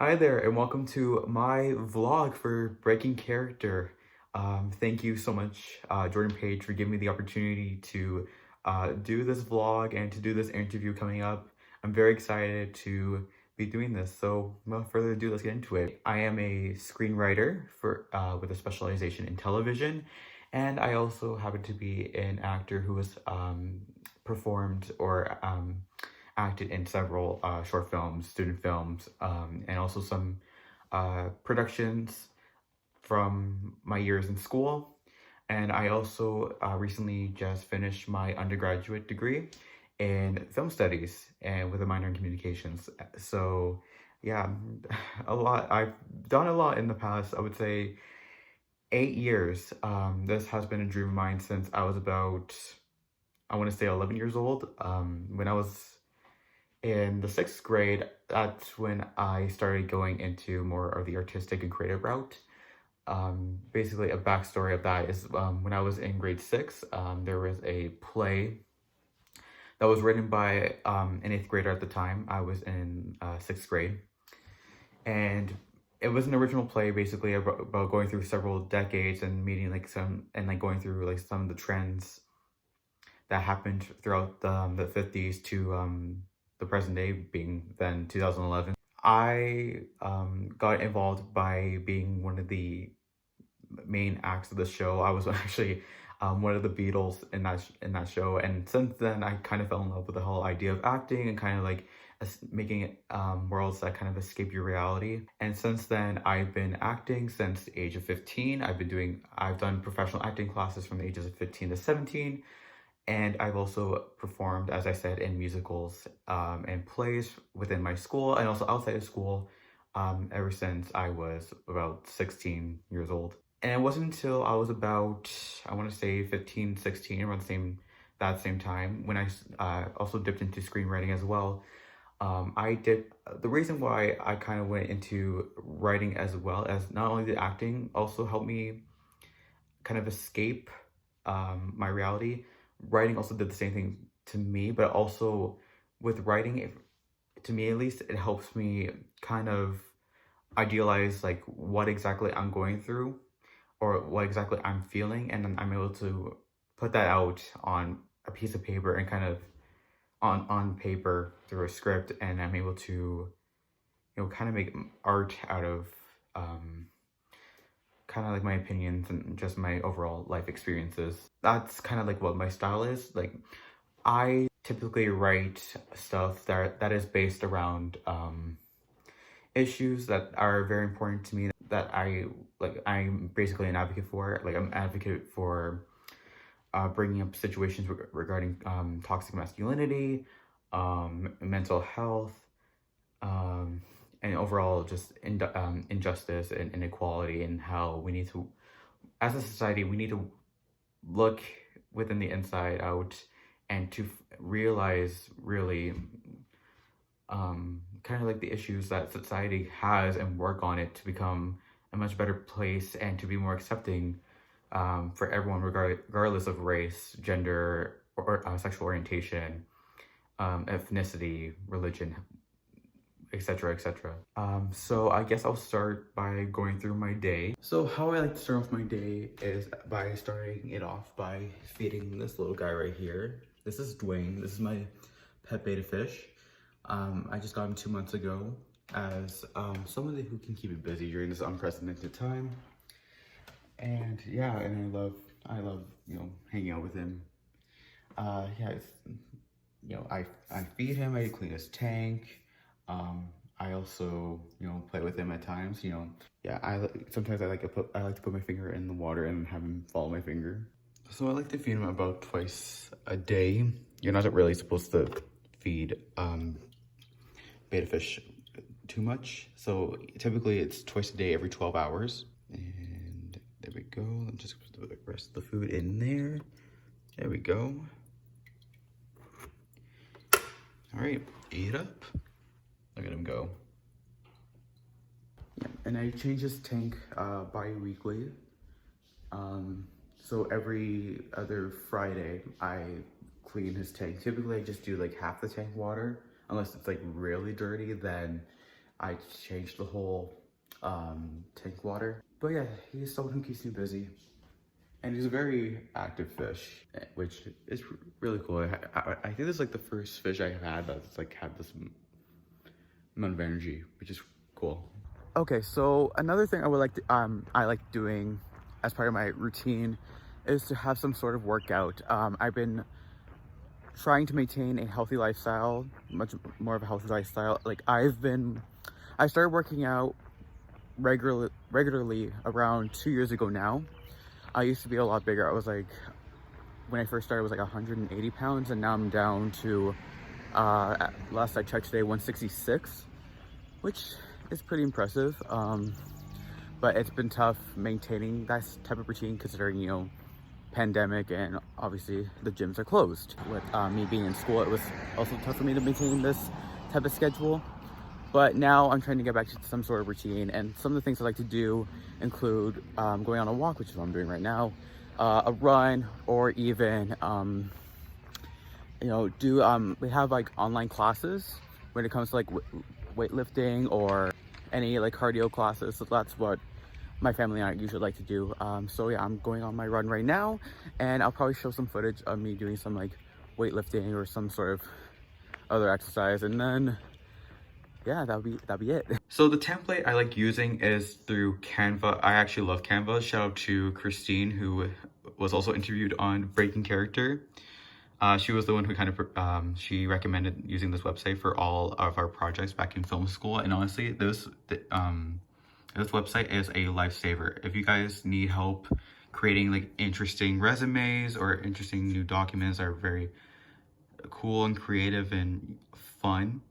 Hi there, and welcome to my vlog for Breaking Character. Thank you so much, Jordan-Paige, for giving me the opportunity to do this vlog and to do this interview coming up. I'm very excited to be doing this. So, without further ado, let's get into it. I am a screenwriter with a specialization in television, and I also happen to be an actor who has performed or acted in several short films, student films, and also some productions from my years in school. And I also recently just finished my undergraduate degree in film studies and with a minor in communications. So yeah, a lot. I've done a lot in the past, I would say 8 years. This has been a dream of mine since I was about, I want to say 11 years old. When I was in the sixth grade, that's when I started going into more of the artistic and creative route. Basically, a backstory of that is when I was in grade six, there was a play that was written by an eighth grader at the time. I was in sixth grade, and it was an original play basically about going through several decades and meeting like going through like some of the trends that happened throughout the 50s to the present day being then 2011. I got involved by being one of the main acts of the show. I was actually one of the Beatles in that show, and since then I kind of fell in love with the whole idea of acting and kind of like making worlds that kind of escape your reality. And since then, I've been acting since the age of 15. I've done professional acting classes from the ages of 15 to 17. And I've also performed, as I said, in musicals and plays within my school and also outside of school ever since I was about 16 years old. And it wasn't until I was about, I want to say 15, 16, around that same time, when I also dipped into screenwriting as well. The reason why I kind of went into writing as well as not only the acting also helped me kind of escape my reality. Writing also did the same thing to me, but also with writing, to me at least, it helps me kind of idealize like what exactly I'm going through or what exactly I'm feeling, and then I'm able to put that out on a piece of paper and kind of on paper through a script, and I'm able to kind of make art out of kind of like my opinions and just my overall life experiences. That's kind of like what my style is. Like, I typically write stuff that is based around issues that are very important to me, that I'm basically an advocate for. Like, I'm an advocate for bringing up situations regarding toxic masculinity, mental health, and overall just injustice and inequality, and how we need to, as a society, we need to look within the inside out and to realize really kind of like the issues that society has and work on it to become a much better place and to be more accepting for everyone regardless of race, gender, or sexual orientation, ethnicity, religion, etc., etc. So I guess I'll start by going through my day. So how I like to start off my day is by starting it off by feeding this little guy right here. This is Dwayne. This is my pet betta fish. I just got him 2 months ago as somebody who can keep it busy during this unprecedented time. And yeah, and I love hanging out with him. Yeah, I feed him, I clean his tank. I also, play with him at times, Yeah, sometimes I like to put my finger in the water and have him follow my finger. So I like to feed him about twice a day. You're not really supposed to feed betta fish too much. So typically it's twice a day every 12 hours. And there we go. Let me just put the rest of the food in there. There we go. All right, eat up. Look at him go. And I change his tank bi-weekly. So every other Friday, I clean his tank. Typically, I just do like half the tank water. Unless it's like really dirty, then I changed the whole tank water. But yeah, he's someone who keeps me busy. And he's a very active fish, which is really cool. I think this is like the first fish I've had that's like had this amount of energy, which is cool. Okay, so another thing I would like to, I like doing as part of my routine is to have some sort of workout. I've been trying to maintain a healthy lifestyle, much more of a healthy lifestyle. Like I started working out regularly around 2 years ago now. I used to be a lot bigger. I was like, when I first started, I was like 180 pounds, and now I'm down to, last I checked today, 166, which is pretty impressive. But it's been tough maintaining that type of routine considering, you know, pandemic, and obviously the gyms are closed. With me being in school, it was also tough for me to maintain this type of schedule. But now I'm trying to get back to some sort of routine, and some of the things I like to do include going on a walk, which is what I'm doing right now, a run, or even, you know, we have like online classes when it comes to like weightlifting or any like cardio classes. So that's what my family and I usually like to do. So yeah, I'm going on my run right now, and I'll probably show some footage of me doing some like weightlifting or some sort of other exercise, and then yeah, that'll be it. So the template I like using is through Canva. I actually love Canva. Shout out to Christine, who was also interviewed on Breaking Character. She was the one who kind of, she recommended using this website for all of our projects back in film school. And honestly, this website is a lifesaver. If you guys need help creating like interesting resumes or interesting new documents that are very cool and creative and fun,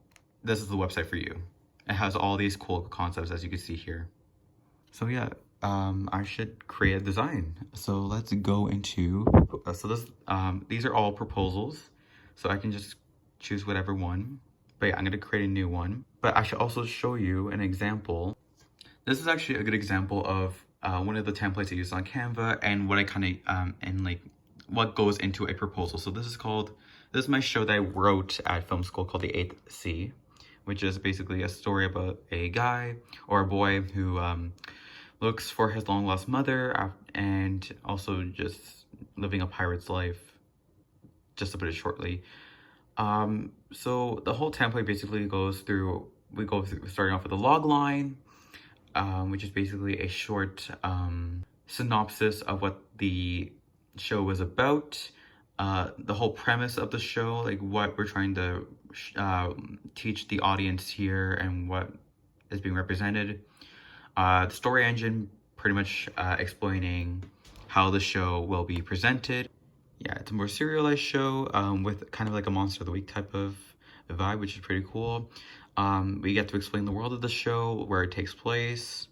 this is the website for you. It has all these cool concepts, as you can see here. So yeah, I should create a design. So let's go into, these are all proposals. So I can just choose whatever one, but yeah, I'm gonna create a new one. But I should also show you an example. This is actually a good example of one of the templates I use on Canva, and what I kind of, and like what goes into a proposal. So this is my show that I wrote at film school called The Eighth C, which is basically a story about a guy or a boy who looks for his long lost mother and also just living a pirate's life, just to put it shortly. So the whole template basically goes through, starting off with a log line, which is basically a short synopsis of what the show was about, the whole premise of the show, like what we're trying to teach the audience here and what is being represented. The story engine, pretty much explaining how the show will be presented. Yeah, it's a more serialized show with kind of like a Monster of the Week type of vibe, which is pretty cool. We get to explain the world of the show, where it takes place,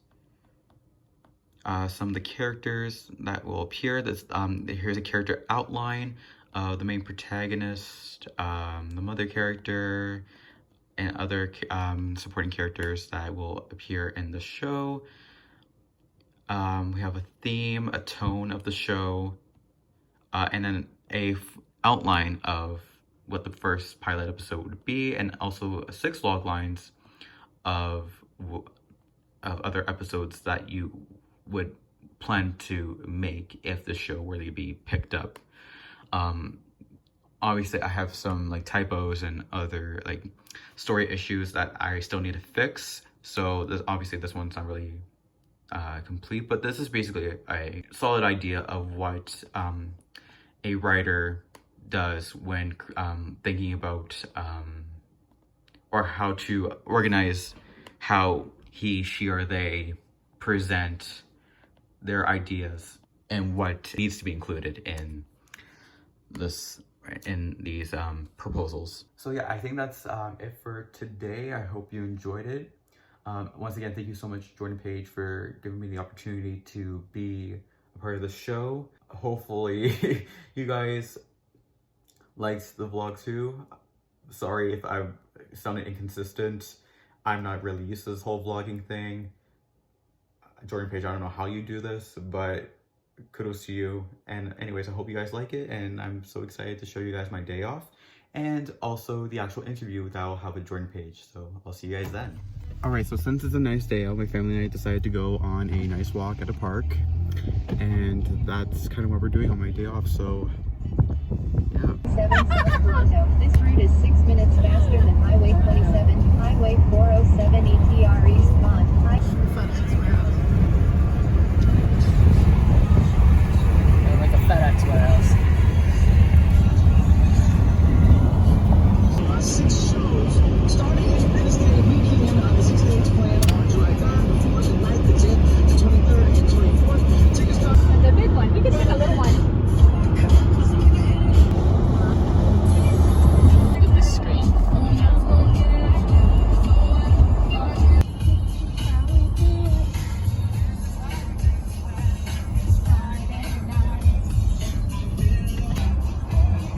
some of the characters that will appear. Here's a character outline of the main protagonist, the mother character, and other supporting characters that will appear in the show. We have a theme, a tone of the show, and then a outline of what the first pilot episode would be, and also 6 log lines of other episodes that you would plan to make if the show were to be picked up. Obviously I have some like typos and other like story issues that I still need to fix, so this one's not really complete, but this is basically a solid idea of what a writer does when thinking about or how to organize how he, she, or they present their ideas and what needs to be included in these proposals. So yeah, I think that's it for today. I hope you enjoyed it. Once again, thank you so much, Jordan-Paige, for giving me the opportunity to be a part of the show. Hopefully you guys liked the vlog too. Sorry if I sounded inconsistent. I'm not really used to this whole vlogging thing. Jordan-Paige, I don't know how you do this, but kudos to you. And anyways, I hope you guys like it, and I'm so excited to show you guys my day off and also the actual interview that I'll have with Jordan-Paige. So I'll see you guys then. All right, so since it's a nice day out, my family and I decided to go on a nice walk at a park, and that's kind of what we're doing on my day off. So yeah. This route is 6 minutes faster than Highway 27, Highway 407 ETR East Mont. Like a FedEx warehouse. Six shows starting as Wednesday weekend on the 16th plan on July 3rd, the 4th, the 9th, the 10th, the 23rd, and 24th. Tickets start. The big one. We could take a little one. Look at this screen.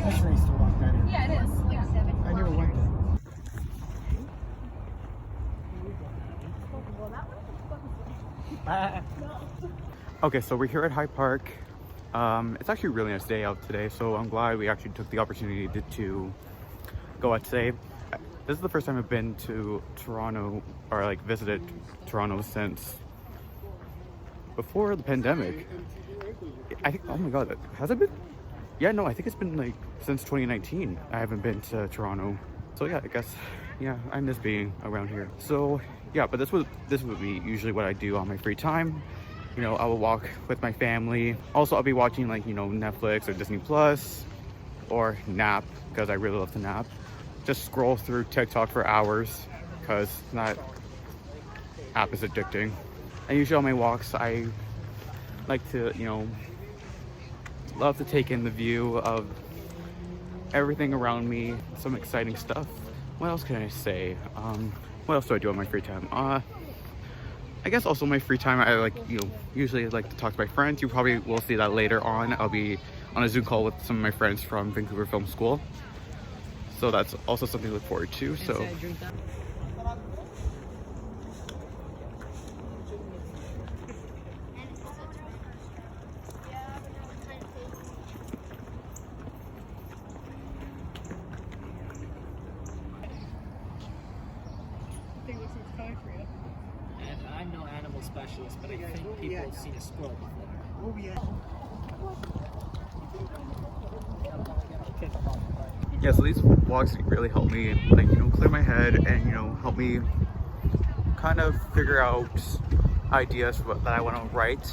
That's nice to walk down here. Yeah, it is. Yeah. I never went there. Okay, so we're here at Hyde Park. It's actually a really nice day out today, so I'm glad we actually took the opportunity to go out today. This is the first time I've been to Toronto, or like visited Toronto since before the pandemic. I think, oh my god, has it been? Yeah, no, I think it's been like since 2019 I haven't been to Toronto. So yeah, I guess, yeah, I miss being around here. So yeah, but this would be usually what I do on my free time. You know, I will walk with my family. Also, I'll be watching like, you know, Netflix or Disney Plus, or nap, because I really love to nap. Just scroll through TikTok for hours, because that app is addicting. And usually on my walks, I like to, you know, love to take in the view of everything around me, some exciting stuff. What else can I say? What else do I do on my free time? I guess also my free time, I like, you know, usually like to talk to my friends. You probably will see that later on. I'll be on a Zoom call with some of my friends from Vancouver Film School. So that's also something to look forward to. So. And I'm no animal specialist, but I think people have seen a squirrel before. Oh, yeah. Yeah, so these walks really help me, like, you know, clear my head and, you know, help me kind of figure out ideas that I want to write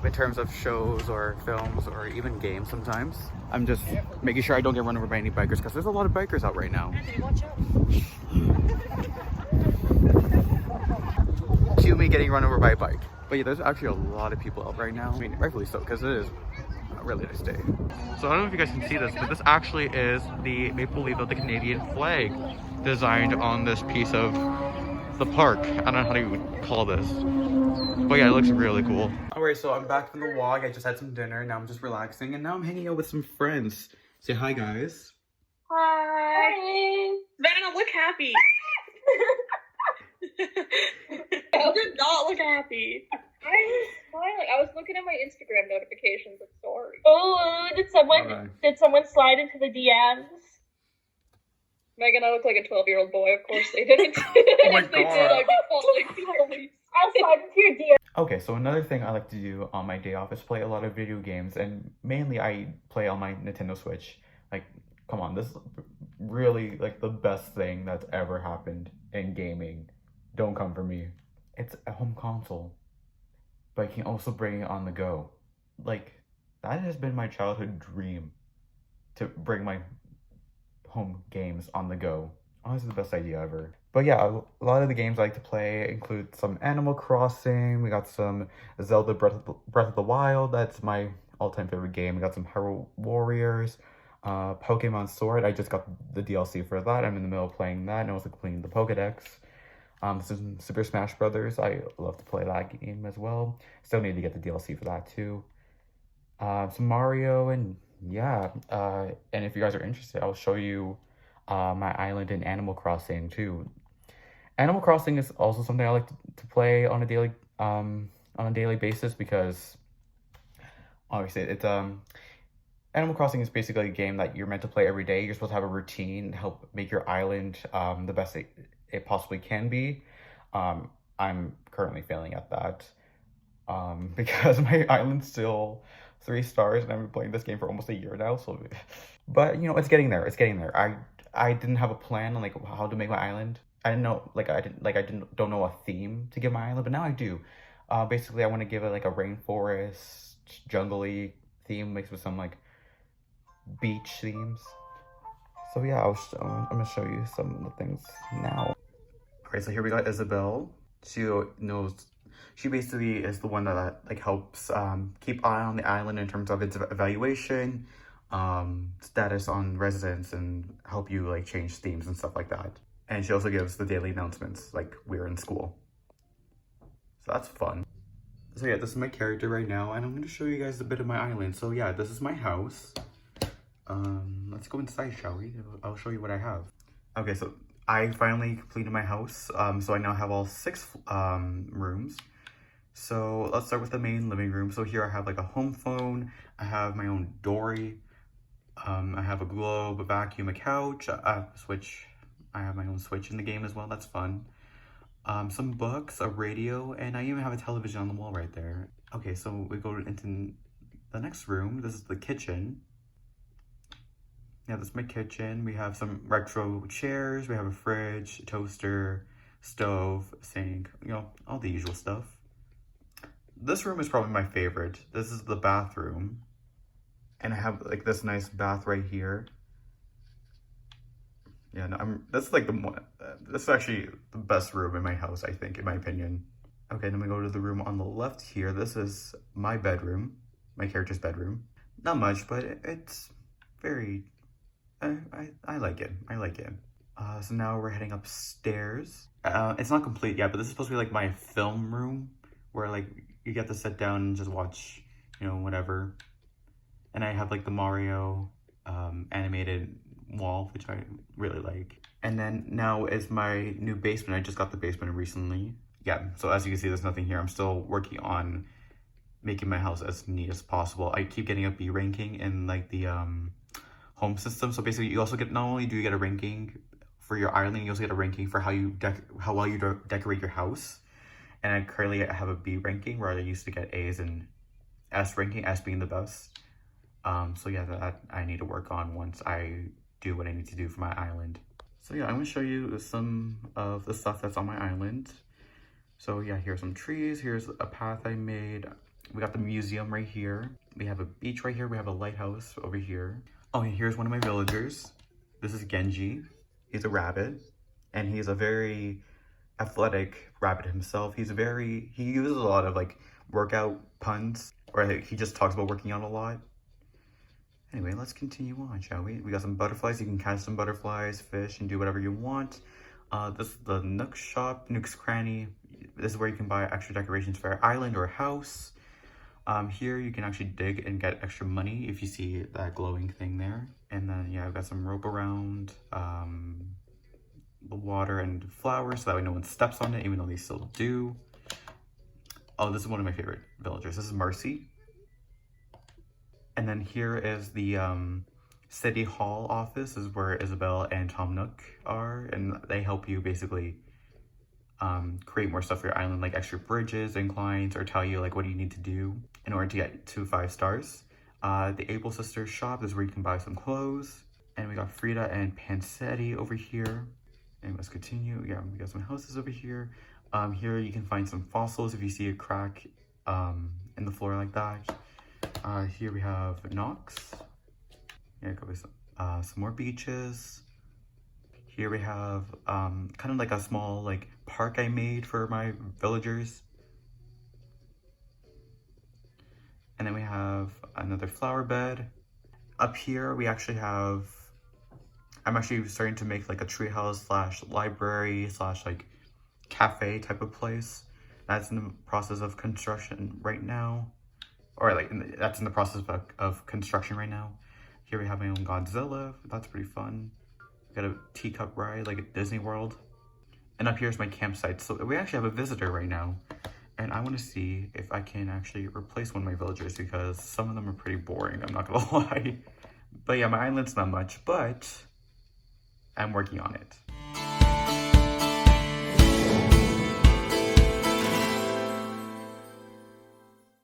in terms of shows or films or even games sometimes. I'm just making sure I don't get run over by any bikers, because there's a lot of bikers out right now. Watch out. Cue me getting run over by a bike. But yeah, there's actually a lot of people out right now. I mean, rightfully so, because it is a really nice day. So I don't know if you guys can see this, but this actually is the maple leaf of the Canadian flag designed on this piece of the park. I don't know how to call this. But yeah, it looks really cool. Alright, so I'm back from the walk. I just had some dinner. Now I'm just relaxing. And now I'm hanging out with some friends. Say hi, guys. Hi. Vanna, look happy. You did not look happy. I was smiling. I was looking at my Instagram notifications. I'm sorry. Oh, did someone slide into the DMs? Megan, I look like a 12-year-old boy. Of course they didn't. Oh my If they God. did, I'd be calling the police. I'll slide into your DMs. Okay, so another thing I like to do on my day off is play a lot of video games, and mainly I play on my Nintendo Switch. Like, come on, this is really like the best thing that's ever happened in gaming. Don't come for me. It's a home console, but I can also bring it on the go. Like, that has been my childhood dream, to bring my home games on the go. Honestly, the best idea ever. But yeah, a lot of the games I like to play include some Animal Crossing. We got some Zelda Breath of the Wild. That's my all-time favorite game. We got some Hyrule Warriors, Pokemon Sword. I just got the DLC for that. I'm in the middle of playing that, and also completing the Pokedex. Some Super Smash Brothers. I love to play that game as well. Still need to get the DLC for that too. Some Mario, and yeah. And if you guys are interested, I'll show you my island in Animal Crossing too. Animal Crossing is also something I like to play on a daily basis, because obviously it's Animal Crossing is basically a game that you're meant to play every day. You're supposed to have a routine to help make your island the best it possibly can be. I'm currently failing at that because my island's still 3 stars and I've been playing this game for almost a year now. So, but you know, it's getting there. It's getting there. I didn't have a plan on like how to make my island. I didn't know don't know a theme to give my island, but now I do. Basically, I want to give it like a rainforest, jungly theme mixed with some like beach themes. So yeah, I'm gonna show you some of the things now. Alright, so here we got Isabel. She basically is the one that like helps keep eye on the island in terms of its evaluation, status on residents, and help you like change themes and stuff like that. And she also gives the daily announcements like we're in school. So that's fun. So yeah, this is my character right now, and I'm going to show you guys a bit of my island. So yeah, this is my house. Let's go inside, shall we? I'll show you what I have. Okay, so I finally completed my house. So I now have all 6 rooms. So let's start with the main living room. So here I have like a home phone. I have my own dory. I have a globe, a vacuum, a couch, a switch. I have my own switch in the game as well. That's fun. Some books, a radio, and I even have a television on the wall right there. Okay, so we go into the next room. This is the kitchen. Yeah, this is my kitchen. We have some retro chairs. We have a fridge, toaster, stove, sink, you know, all the usual stuff. This room is probably my favorite. This is the bathroom. And I have like this nice bath right here. Yeah, no, that's like this is actually the best room in my house, I think, in my opinion. Okay, then we go to the room on the left here. This is my bedroom, my character's bedroom. Not much, but it's very, I like it. I like it. So now we're heading upstairs. It's not complete yet, but this is supposed to be like my film room where like you get to sit down and just watch, you know, whatever. And I have like the Mario animated wall, which I really like. And then now is my new basement. I just got the basement recently. Yeah, so as you can see, there's nothing here. I'm still working on making my house as neat as possible. I keep getting a B ranking in like the home system. So basically, you also get, not only do you get a ranking for your island, you also get a ranking for how well you decorate your house. And I currently have a B ranking, where I used to get A's and S ranking, S being the best. So yeah, that I need to work on once I do what I need to do for my island. So yeah, I'm gonna show you some of the stuff that's on my island. So yeah, here's some trees, here's a path I made. We got the museum right here. We have a beach right here, we have a lighthouse over here. Oh, and here's one of my villagers. This is Genji. He's a rabbit, and he's a very athletic rabbit himself. He uses a lot of like workout puns, or he just talks about working out a lot. Anyway, let's continue on, shall we? We got some butterflies. You can catch some butterflies, fish, and do whatever you want. This is the Nook shop, Nook's Cranny. This is where you can buy extra decorations for your island or house. Here you can actually dig and get extra money if you see that glowing thing there. And then yeah, I've got some rope around the water and flowers so that way no one steps on it, even though they still do. Oh, this is one of my favorite villagers. This is Marcy. And then here is the City Hall office. This is where Isabel and Tom Nook are, and they help you basically create more stuff for your island, like extra bridges, inclines, or tell you like what you need to do in order to get to 5 stars. The Able Sisters shop is where you can buy some clothes. And we got Frida and Pansetti over here. And let's continue. Yeah, we got some houses over here. Here you can find some fossils if you see a crack in the floor like that. Here we have Knox. Yeah, some more beaches. Here we have kind of like a small like park I made for my villagers. And then we have another flower bed. Up here we actually have, I'm actually starting to make like a treehouse slash library slash like cafe type of place. That's in the process of construction right now. Or like that's in the process of construction right now. Here we have my own Godzilla. That's pretty fun. We got a teacup ride like at Disney World. And up here's my campsite. So we actually have a visitor right now. And I want to see if I can actually replace one of my villagers because some of them are pretty boring, I'm not gonna lie. But yeah, my island's not much, but I'm working on it.